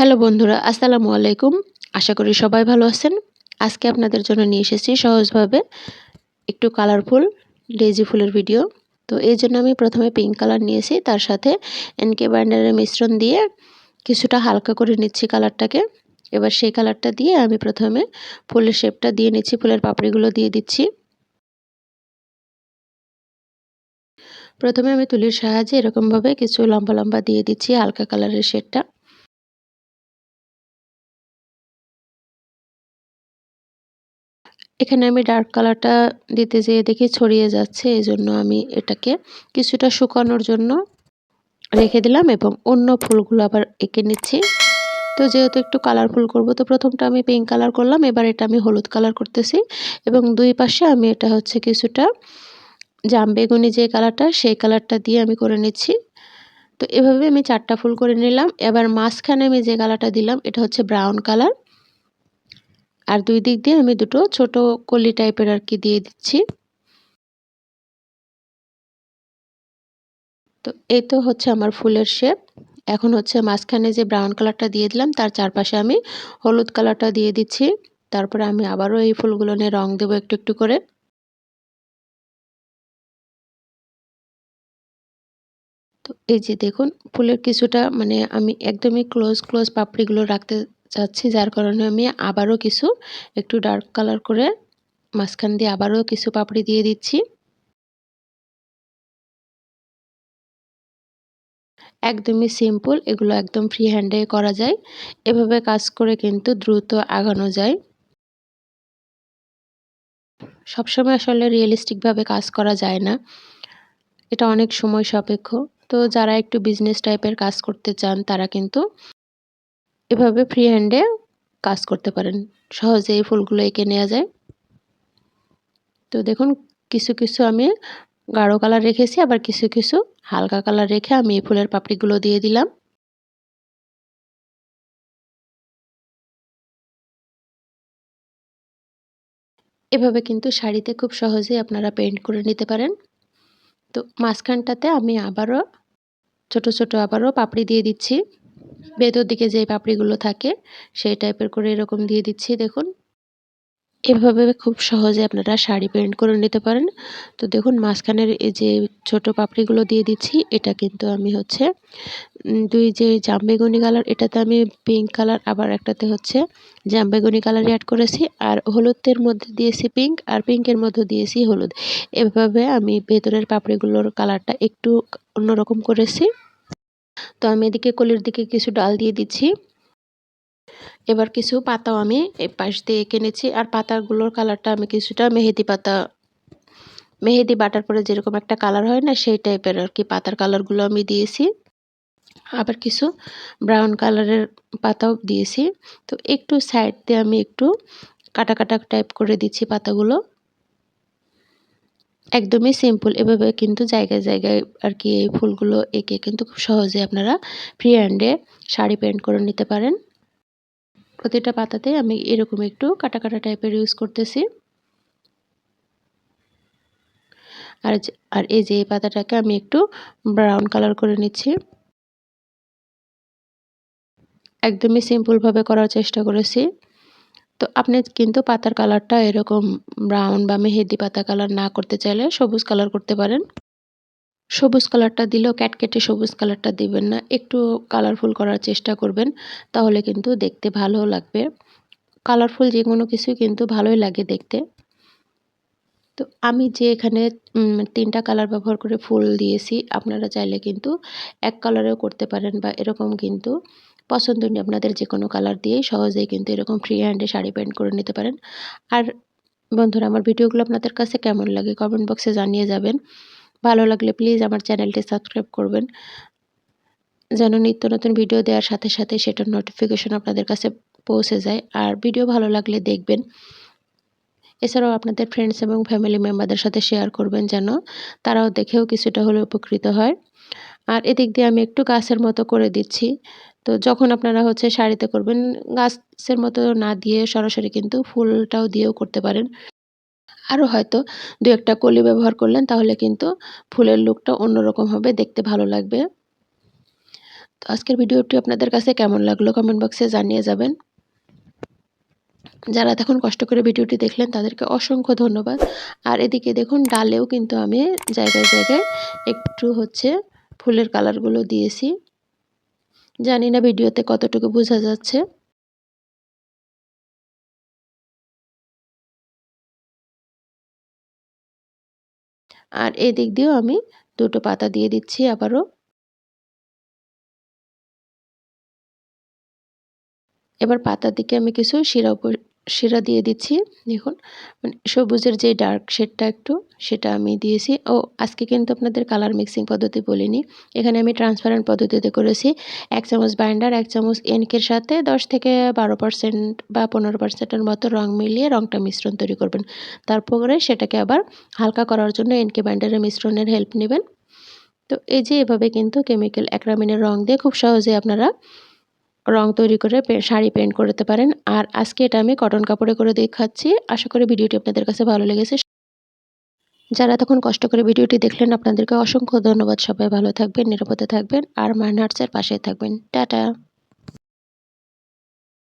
Hello বন্ধুরা, আসসালামু আলাইকুম। আশা করি সবাই ভালো আছেন। আজকে আপনাদের জন্য নিয়ে এসেছি সহজভাবে একটু কালারফুল ডেইজি ফুলের ভিডিও। তো এই জন্য আমি প্রথমে পিঙ্ক কালার নিয়েছি, তার সাথে এনকে বাইন্ডারের মিশ্রণ দিয়ে কিছুটা হালকা করে নিচ্ছি কালারটাকে। এবার সেই কালারটা দিয়ে আমি প্রথমে ফুলের শেপটা দিয়ে নিচ্ছি, ফুলের পাপড়িগুলো দিয়ে দিচ্ছি। প্রথমে আমি তুলির সাহায্যে এরকমভাবে কিছু লম্বা লম্বা দিয়ে দিচ্ছি হালকা কালারের শেডটা। এখানে আমি ডার্ক কালারটা দিতে যেয়ে দেখি ছড়িয়ে যাচ্ছে, এজন্য আমি এটাকে কিছুটা শুকানোর জন্য রেখে দিলাম এবং অন্য ফুলগুলো আবার এঁকে নিচ্ছি। তো যেহেতু একটু কালারফুল করব, তো প্রথমটা আমি পিঙ্ক কালার করলাম, এবার এটা আমি হলুদ কালার করতেছি এবং দুই পাশে আমি এটা হচ্ছে কিছুটা জাম বেগুনি যে কালারটা, সেই কালারটা দিয়ে আমি করে নিচ্ছি। তো এভাবে আমি 4টা ফুল করে নিলাম। এবার মাঝখানে আমি যে কালারটা দিলাম এটা হচ্ছে ব্রাউন কালার, আর দুই দিক দিয়ে আমি দুটো ছোট কলি টাইপের আর কি দিয়ে দিচ্ছি। তো এই তো হচ্ছে আমার ফুলের শেপ। এখন হচ্ছে মাঝখানে যে ব্রাউন কালারটা দিয়ে দিলাম তার চারপাশে আমি হলুদ কালারটা দিয়ে দিচ্ছি। তারপরে আমি আবারও এই ফুলগুলো নিয়ে রং দেবো একটু একটু করে। তো এই যে দেখুন, ফুলের কিছুটা মানে আমি একদমই ক্লোজ পাপড়িগুলো রাখতে চাচ্ছি, যার কারণে আমি আবারও কিছু একটু ডার্ক কালার করে মাঝখান দিয়ে আবারও কিছু পাপড়ি দিয়ে দিচ্ছি। একদমই সিম্পল, এগুলো একদম ফ্রি হ্যান্ডে করা যায়। এভাবে কাজ করে কিন্তু দ্রুত আগানো যায়। সবসময় আসলে রিয়েলিস্টিক ভাবে কাজ করা যায় না, এটা অনেক সময় সাপেক্ষ। তো যারা একটু বিজনেস টাইপের কাজ করতে চান তারা কিন্তু এভাবে ফ্রি হ্যান্ডে কাজ করতে পারেন, সহজে এই ফুলগুলো এঁকে নেওয়া যায়। তো দেখুন, কিছু কিছু আমি গাঢ় কালার রেখেছি, আবার কিছু কিছু হালকা কালার রেখে আমি এই ফুলের পাপড়িগুলো দিয়ে দিলাম। এভাবে কিন্তু শাড়িতে খুব সহজেই আপনারা পেইন্ট করে নিতে পারেন। তো মাঝখানটাতে আমি আবারও ছোট ছোট আবারও পাপড়ি দিয়ে দিচ্ছি। ভেতর দিকে যে পাপড়িগুলো থাকে সেই টাইপের করে এরকম দিয়ে দিচ্ছি দেখুন। এভাবে খুব সহজে আপনারা শাড়ি পেইন্ট করে নিতে পারেন। তো দেখুন, মাঝখানের এই যে ছোট পাপড়িগুলো দিয়ে দিচ্ছি, এটা কিন্তু আমি হচ্ছে দুই যে জামবেগুনি কালার, এটাতে আমি পিঙ্ক কালার, আবার একটাতে হচ্ছে জামবেগুনি কালারই অ্যাড করেছি, আর হলুদের মধ্যে দিয়েছি পিঙ্ক, আর পিঙ্কের মধ্যে দিয়েছি হলুদ। এভাবে আমি ভেতরের পাপড়িগুলোর কালারটা একটু অন্যরকম করেছি। তো আমি এদিকে কলির দিকে কিছু ডাল দিয়ে দিচ্ছি। এবার কিছু পাতাও আমি এই পাশ দিয়ে এঁকে নিচ্ছি, আর পাতাগুলোর কালারটা আমি কিছুটা মেহেদি পাতা, মেহেদি বাটার পরে যেরকম একটা কালার হয় না, সেই টাইপের আর কি পাতার কালারগুলো আমি দিয়েছি। আবার কিছু ব্রাউন কালারের পাতাও দিয়েছি। তো একটু সাইড দিয়ে আমি একটু কাটা কাটা টাইপ করে দিচ্ছি পাতাগুলো। একদমই সিম্পল, এভাবে কিন্তু জায়গায় জায়গায় আর কি এই ফুলগুলো এঁকে কিন্তু খুব সহজে আপনারা ফ্রি হ্যান্ডে শাড়ি পেইন্ট করে নিতে পারেন। প্রতিটা পাতাতে আমি এরকম একটু কাটা কাটা টাইপের ইউজ করতেছি। আর এই যে এই পাতাটাকে আমি একটু ব্রাউন কালার করে নিচ্ছি। একদমই সিম্পলভাবে করার চেষ্টা করেছি। তো আপনি কিন্তু পাতার কালারটা এরকম ব্রাউন বা মেহেদি পাতা কালার না করতে চাইলে সবুজ কালার করতে পারেন। সবুজ কালারটা দিলেও ক্যাটকেটে সবুজ কালারটা দিবেন না, একটু কালারফুল করার চেষ্টা করবেন, তাহলে কিন্তু দেখতে ভালো লাগবে। কালারফুল যেকোনো কিছুই কিন্তু ভালোই লাগে দেখতে। তো আমি যে এখানে 3টা কালার ব্যবহার করে ফুল দিয়েছি, আপনারা চাইলে কিন্তু এক কালারেও করতে পারেন, বা এরকম কিন্তু পছন্দনীয় আপনাদের যেকোনো কালার দিয়েই সহজেই কিন্তু এরকম ফ্রি হ্যান্ডে শাড়ি পেইন্ট করে নিতে পারেন। আর বন্ধুরা, আমার ভিডিওগুলো আপনাদের কাছে কেমন লাগে কমেন্ট বক্সে জানিয়ে যাবেন। ভালো লাগলে প্লিজ আমার চ্যানেলটি সাবস্ক্রাইব করবেন, যেন নিত্য নতুন ভিডিও দেওয়ার সাথে সাথে সেটার নোটিফিকেশন আপনাদের কাছে পৌঁছে যায়। আর ভিডিও ভালো লাগলে দেখবেন। এছাড়াও আপনাদের ফ্রেন্ডস এবং ফ্যামিলি মেম্বারদের সাথে শেয়ার করবেন, যেন তারাও দেখেও কিছুটা হলেও উপকৃত হয়। আর এদিক দিয়ে আমি একটু গাছের মতো করে দিচ্ছি। তো যখন আপনারা হচ্ছে শাড়িতে করবেন, গাছের মতো না দিয়ে সরাসরি কিন্তু ফুলটাও দিয়েও করতে পারেন। আরও হয়তো ২-১ টা কলি ব্যবহার করলেন, তাহলে কিন্তু ফুলের লুকটা অন্যরকম হবে, দেখতে ভালো লাগবে। তো আজকের ভিডিওটি আপনাদের কাছে কেমন লাগলো কমেন্ট বক্সে জানিয়ে যাবেন। যারা এতক্ষণ কষ্ট করে ভিডিওটি দেখলেন তাদেরকে অসংখ্য ধন্যবাদ। আর এদিকে দেখুন ডালেও কিন্তু আমি জায়গায় জায়গায় একটু ফুলের কালারগুলো দিয়েছি। জানি না ভিডিওতে কতটুকু বোঝা যাচ্ছে। আর এদিক দিয়েও আমি ২ টো পাতা দিয়ে দিচ্ছি আবারও। এবার পাতার দিকে আমি কিছু শিরা দিয়ে দিচ্ছি। দেখুন মানে সবুজের যে ডার্ক শেডটা সেটা আমি দিয়েছি। ও আজকে কিন্তু আপনাদের কালার মিক্সিং পদ্ধতি বলিনি। এখানে আমি ট্রান্সপারেন্ট পদ্ধতিতে করেছি। ১ চামচ বাইন্ডার, ১ চামচ ইঙ্কের সাথে ১০ থেকে ১২% বা ১৫% এর মতো রং মিলিয়ে রংটা মিশ্রণ তৈরি করবেন। তারপরে সেটাকে আবার হালকা করার জন্য ইঙ্কে বাইন্ডারের মিশ্রণের হেল্প নিবেন। তো এই যে এভাবে কিন্তু কেমিক্যাল অ্যাক্রিলিনের রং দিয়ে খুব সহজেই আপনারা রং তৈরি করে শাড়ি পেইন্ট করতে পারেন। আর আজকে এটা আমি কটন কাপড়ে করে দেখাচ্ছি। আশা করি ভিডিওটি আপনাদের কাছে ভালো লেগেছে। যারা এতক্ষণ কষ্ট করে ভিডিওটি দেখলেন আপনাদেরকে অসংখ্য ধন্যবাদ। সবাই ভালো থাকবেন, নিরাপদে থাকবেন আর মাই নাটসের পাশে থাকবেন। টাটা।